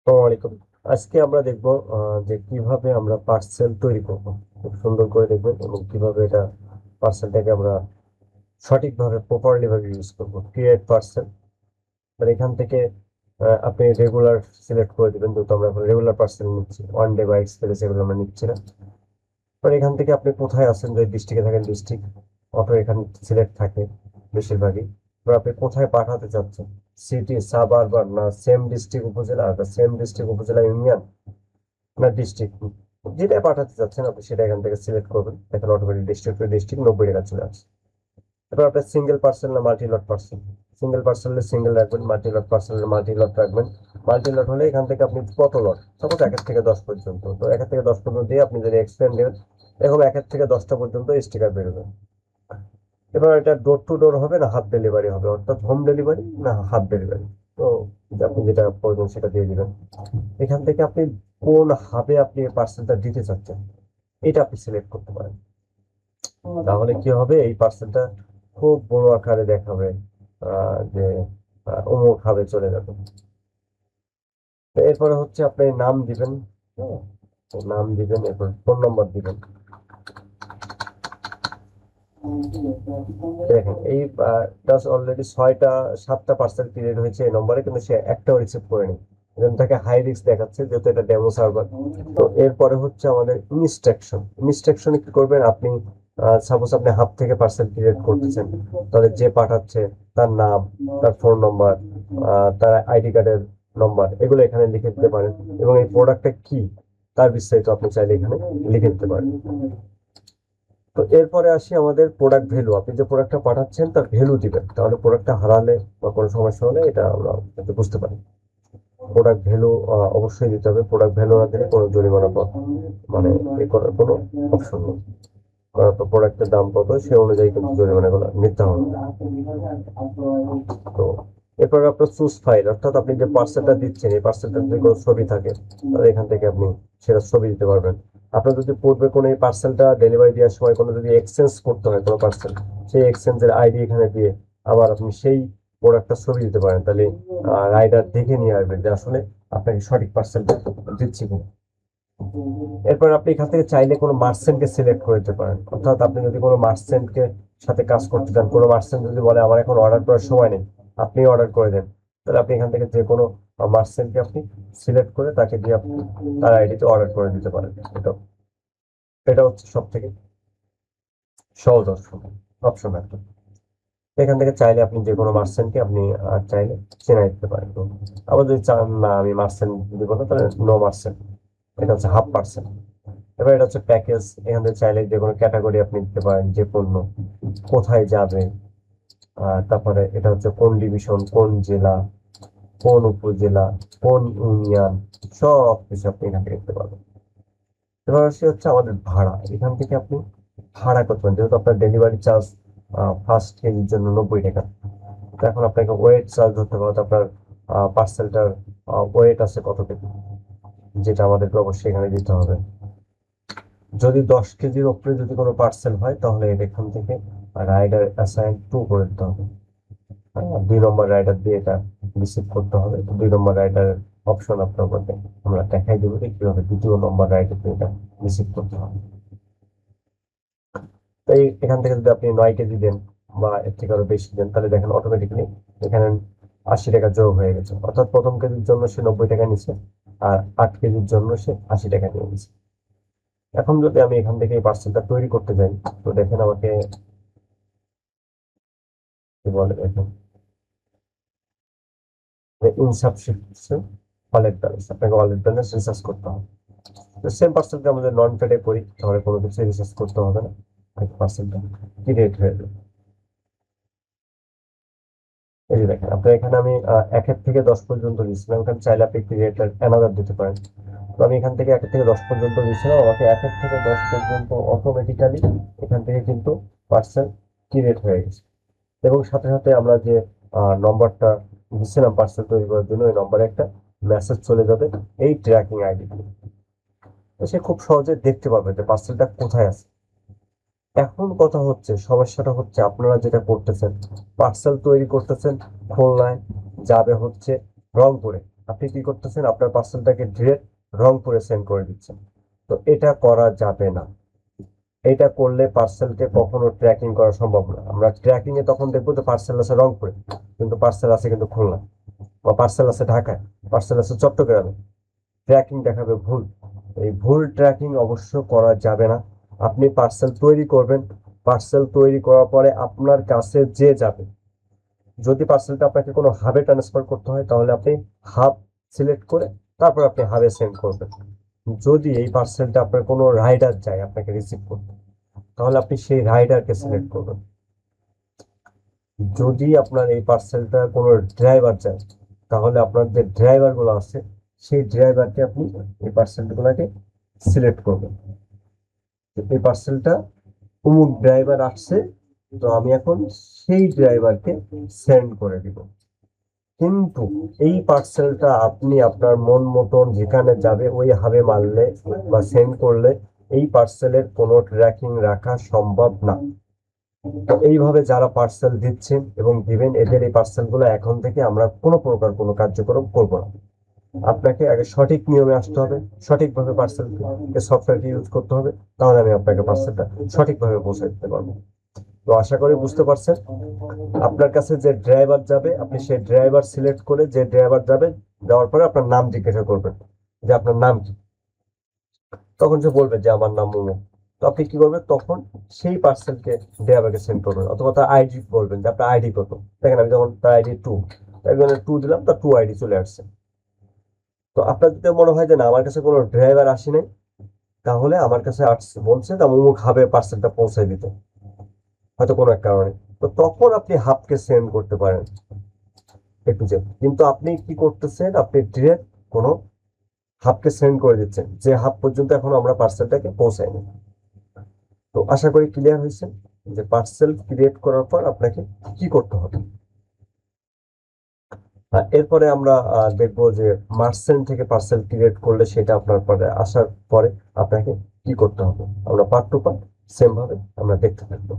আসসালামু আলাইকুম। আজকে আমরা দেখব যে কিভাবে আমরা পার্সেল তৈরি করব। খুব সুন্দর করে দেখবেন এবং কিভাবে এটা পার্সেলটাকে আমরা সঠিকভাবে প্রপারলি ভাবে ইউজ করব। ক্রিয়েট পার্সেল মানে এখান থেকে আপনি রেগুলার সিলেক্ট করে দিবেন, যেহেতু আমরা এখন রেগুলার পার্সেল নিচ্ছি, ওয়ান ডে বা এক্সপ্রেস এগুলো আমরা নিচ্ছি না। এবার এখান থেকে আপনি কোথায় আছেন, যে ডিস্ট্রিক্টে থাকেন ডিস্ট্রিক্ট, অটো এখানে সিলেক্ট থাকে বেশিরভাগই। এবার আপনি কোথায় পাঠাতে চাচ্ছেন, সিটি সাব আরবান না সেম ডিস্ট্রিক্ট উপজেলা বা সেম ডিস্ট্রিক্ট উপজেলা ইউনিয়ন না ডিস্ট্রিক্ট, যেটা পাঠাতে চাচ্ছেন আপনি সেটা এখান থেকে সিলেক্ট করবেন। দেখেন অটোমেটিক ডিস্ট্রিক্ট টু ডিস্ট্রিক্ট 90 টাকা চলে আসছে। এবার আপনার সিঙ্গেল পার্সেল না মাল্টি লট পার্সেল, সিঙ্গেল পার্সেলে সিঙ্গেল রাখবেন, মাল্টি লট পার্সেলে মাল্টি লট রাখবেন। মাল্টি লট হলে এখান থেকে আপনি কত লট, সাপোজ 1 থেকে 10 পর্যন্ত, তো 1 থেকে 10 পর্যন্ত দিয়ে আপনি যদি এক্সটেন্ড দেবেন, এরকম 1 থেকে 10টা পর্যন্ত স্টিকার বেরোবে। এবার এটা ডোর টু ডোর হবে না হাফ ডেলিভারি হবে, অর্থাৎ হোম ডেলিভারি না হাফ ডেলিভারি, তো আপনি যেটা প্রয়োজন সেটা দিয়ে দিবেন। এখান থেকে আপনি কোন হাবে আপনি পার্সেলটা দিতে চাচ্ছেন এটা আপনি সিলেক্ট করতে পারেন। তাহলে কি হবে, এই পার্সেলটা খুব বড় আকারে দেখাবে, যে অমুক হাবে চলে যাবে। তো এরপরে হচ্ছে আপনি নাম দিবেন। হ্যাঁ, তো নাম দিবেন, এরপর ফোন নম্বর দিবেন। দেখেন এই অলরেডি 7টা পার্সেল ক্রিয়েট হয়েছে এই নম্বরে, কিন্তু সে একটাও রিসিভ করেনি। এখান থেকে হাই রিস্ক দেখাচ্ছে, যেহেতু এটা ডেমো সার্ভার। তো এরপরে হচ্ছে আমাদের ইনস্ট্রাকশনে কি করবেন আপনি, সাপোজ আপনি হাব থেকে পার্সেল ক্রিয়েট করতেছেন, তাহলে যে পাঠাচ্ছে তার নাম, তার ফোন নম্বর, তার আইডি কার্ডের নম্বর, এগুলো এখানে লিখে দিতে পারেন। এবং এই প্রোডাক্টটা কি তার বিস্তারিত আপনি চাইলে এখানে লিখে দিতে পারেন। তো এরপরে আসি আমাদের প্রোডাক্ট ভ্যালু, আপনি যে প্রোডাক্টটা পাঠাচ্ছেন তার ভ্যালু দিবেন, তাহলে প্রোডাক্টটা হারালে বা কোনো সমস্যা হলে এটা আমরা যাতে বুঝতে পারি। প্রোডাক্ট ভ্যালু অবশ্যই দিতে হবে, প্রোডাক্ট ভ্যালু না দিলে কোনো জরিমানা মানে এ করার কোনো অপশন নেই। কারণ তো প্রোডাক্টের দাম কত সে অনুযায়ী কিন্তু জরিমানাগুলো নিতে হবে। তো এরপর আপনার চুজ ফাইল, অর্থাৎ আপনি যে পার্সেলটা দিচ্ছেন এই পার্সেলটার যদি কোনো ছবি থাকে তাহলে এখান থেকে আপনি সেটা ছবি দিতে পারবেন। আপনার যদি পূর্বে কোনো এই পার্সেলটা ডেলিভারি দেওয়ার সময় কোনো যদি এক্সচেঞ্জ করতে হয় কোনো পার্সেল, সেই এক্সচেঞ্জের আইডি এখানে দিয়ে আবার আপনি সেই প্রোডাক্টটা ছবি দিতে পারেন, তাহলে রাইডার দেখে নিয়ে আসবেন যে আসলে আপনাকে সঠিক পার্সেলটা দিচ্ছি কিনা। এরপর আপনি এখান থেকে চাইলে কোনো মার্চেন্টকে সিলেক্ট করে দিতে পারেন, অর্থাৎ আপনি যদি কোনো মার্চেন্টকে সাথে কাজ করতে চান, কোনো মার্চেন্ট যদি বলে আমার এখন অর্ডার করার সময় নেই, আপনি অর্ডার করে দেন, তাহলে আপনি এখান থেকে যে কোনো মার্চেন্টকে আপনি সিলেক্ট করে তাকে দিয়ে আপনি তার আইডিতে অর্ডার করে দিতে পারেন। এটা এটা হচ্ছে সব থেকে সহজ অপশন একটা। এখান থেকে চাইলে আপনি যে কোনো মার্চেন্টকে আপনি চাইলে চেনা দিতে পারেন। তো আবার যদি চান না আমি মার্চেন্ট দিব না, তাহলে নো মার্চেন্ট, এটা হচ্ছে হাফ পার্সেন্ট। এবার এটা হচ্ছে প্যাকেজ, এখান থেকে চাইলে যে কোনো ক্যাটাগরি আপনি দিতে পারেন, যে পণ্য কোথায় যাবে, তারপরে এটা হচ্ছে কোন ডিভিশন, কোন জেলা, কোন উপজেলা, কোন ইউনিয়ন, সব কিছু আপনি এখান থেকে দিতে পারবেন। এবার আসে হচ্ছে আমাদের ভাড়া, এখান থেকে আপনি ভাড়া করতে পারেন, যেহেতু আপনার ডেলিভারি চার্জ ফার্স্ট কেজির জন্য 90 টাকা। তো এখন আপনাকে ওয়েট চার্জ ধরতে হবে, আপনার পার্সেলটার ওয়েট আছে কত কেজি, যেটা আমাদেরকে অবশ্যই এখানে দিতে হবে। যদি 10 কেজির উপরে যদি কোনো পার্সেল হয় তাহলে এখান থেকে রাইডার অ্যাসাইন টু করে দিতে হবে। 2 নম্বর রাইডার দিয়ে এটা রিসিভ করতে হবে। তো 2 নম্বর রাইডার অপশন আপনার মধ্যে আমরা দেখাই দেবো যে কিভাবে 2 নম্বর রাইডার দিয়ে এটা রিসিভ করতে হবে। তো এখান থেকে যদি আপনি 9 কেজি দেন বা এর থেকে আরো বেশি দেন, তাহলে দেখেন অটোমেটিক্যালি এখানে 80 টাকা যোগ হয়ে গেছে, অর্থাৎ প্রথম কেজির জন্য সে 90 টাকা নিচ্ছে, আর 8 কেজির জন্য সে 80 টাকা নিয়ে নিচ্ছে। এখন যদি আমি এখান থেকে এই পার্সেলটা তৈরি করতে যাই, তো দেখেন আমাকে কি বলে, দেখেন ইনসাফিসিয়েন্ট ওয়ালেট ব্যালেন্স, আপনাকে ওয়ালেট ব্যালেন্স রিচার্জ করতে হবে। তো সেম পার্সেলটা আমাদের নন পেডে করি, তাহলে কোনো কিছু রিচার্জ করতে হবে না, পার্সেলটা ক্রিয়েট হয়ে যাবে। এই যে দেখেন আপনার এখানে আমি 1 থেকে 10 পর্যন্ত দিচ্ছিলাম, এখানে চাইলে আপনি ক্রিয়েটার অ্যানাদার দিতে পারেন। তো আমি এখান থেকে 1 থেকে 10 পর্যন্ত দিচ্ছিলাম, আমাকে 1 থেকে 10 পর্যন্ত অটোমেটিক্যালি এখান থেকে কিন্তু পার্সেল ক্রিয়েট হয়ে গেছে। এবং সাথে সাথে আমরা যে নম্বরটা দিচ্ছিলাম পার্সেল তৈরি করার জন্য, ওই নম্বরে একটা মেসেজ চলে যাবে এই ট্র্যাকিং আইডি। তো সে খুব সহজে দেখতে পাবে যে পার্সেলটা কোথায় আছে। এখন কথা হচ্ছে, সমস্যাটা হচ্ছে আপনারা যেটা করতেছেন, পার্সেল তৈরি করতেছেন খুলনায়, যাবে হচ্ছে রংপুরে, আপনি কি করতেছেন, আপনার পার্সেলটাকে ডিরেক্ট রংপুরে সেন্ড করে দিচ্ছেন। তো এটা করা যাবে না। এটা করলে পার্সেলকে কখনো ট্র্যাকিং করা সম্ভব না। আমরা ট্র্যাকিং এ তখন দেখবো যে পার্সেল আছে রংপুরে, কিন্তু পার্সেল আছে কিন্তু খুলনা, বা পার্সেল আছে ঢাকায়, পার্সেল আছে চট্টগ্রামে। ট্র্যাকিং দেখাবে ভুল। এই ভুল ট্র্যাকিং অবশ্য করা যাবে না। আপনি পার্সেল তৈরি করবেন, পার্সেল তৈরি করার পরে আপনার কাছে যে যাবে, যদি পার্সেলটা আপনাকে কোনো হাবে ট্রান্সফার করতে হয় তাহলে আপনি হাব সিলেক্ট করে তারপর আপনি হাবে সেন্ড করবেন। যদি এই পার্সেলটা আপনার কোনো রাইডার যায় আপনাকে রিসিভ করতে, তাহলে আপনি সেই রাইডারকে সিলেক্ট করবেন। যদি আপনার এই পার্সেলটা কোনো ড্রাইভার যায়, তাহলে আপনার যে ড্রাইভার গুলো আছে সেই ড্রাইভারকে আপনি এই পার্সেলগুলোকে সিলেক্ট করবেন। এই পার্সেলটা অমুক ড্রাইভার আসছে, তো আমি এখন সেই ড্রাইভারকে সেন্ড করে দিব। কিন্তু এই পার্সেলটা আপনি আপনার মন মতন যেখানে যাবে ওই হাবে মারলে বা সেন্ড করলে এই পার্সেলের কোনো ট্র্যাকিং রাখা সম্ভব না। তো এইভাবে যারা পার্সেল দিচ্ছেন এবং দিবেন, এদের এই পার্সেলগুলো এখন থেকে আমরা কোনো প্রকার কোনো কার্যক্রম করব না। আপনাকে আগে সঠিক নিয়মে আসতে হবে, সঠিকভাবে পার্সেল সফটওয়্যারকে ইউজ করতে হবে, তাহলে আমি আপনাকে পার্সেলটা সঠিকভাবে পৌঁছে দিতে পারবো। তো আশা করি বুঝতে পারছেন। আপনার কাছে যে ড্রাইভার যাবে আপনি সেই ড্রাইভার সিলেক্ট করে, যে ড্রাইভার যাবে যাওয়ার পরে আপনার নাম জিজ্ঞাসা করবেন যে আপনার নাম কি। তখন সে বলবে যে আমার নাম মোমো। তো আপনি কি করবেন, তখন সেই পার্সেলকে ড্রাইভারকে সেন্ড করবেন, অথবা তার আইডি বলবেন যে আপনার আইডি কত। দেখেন আমি যখন তার আইডি 2, একজনের 2 দিলাম, তার 2 আইডি চলে আসছে। তো আপনার যদি মনে হয় যে না আমার কাছে কোনো ড্রাইভার আসে নাই, তাহলে আমার কাছে আসছে বলছে যে অমুক হাবে পার্সেলটা পৌঁছায় দিতে, হয়তো কোনো এক কারণে। তো তখন আপনি হাবকে সেন্ড করতে পারেন একটু যে, কিন্তু আপনি কি করতেছেন, আপনি ডিরেক্ট কোনো হাবকে সেন্ড করে দিচ্ছেন, যে হাব পর্যন্ত এখন আমরা পার্সেলটাকে পৌঁছাইনি। তো আশা করি ক্লিয়ার হয়েছে যে পার্সেল ক্রিয়েট করার পর আপনাকে কি করতে হবে। এরপরে আমরা দেখবো যে মার্চেন্ট থেকে পার্সেল ক্রিয়েট করলে সেটা আপনার পরে আসার পরে আপনাকে কি করতে হবে। আমরা পার্ট টু পার্ট সেম ভাবে আমরা দেখতে থাকবো।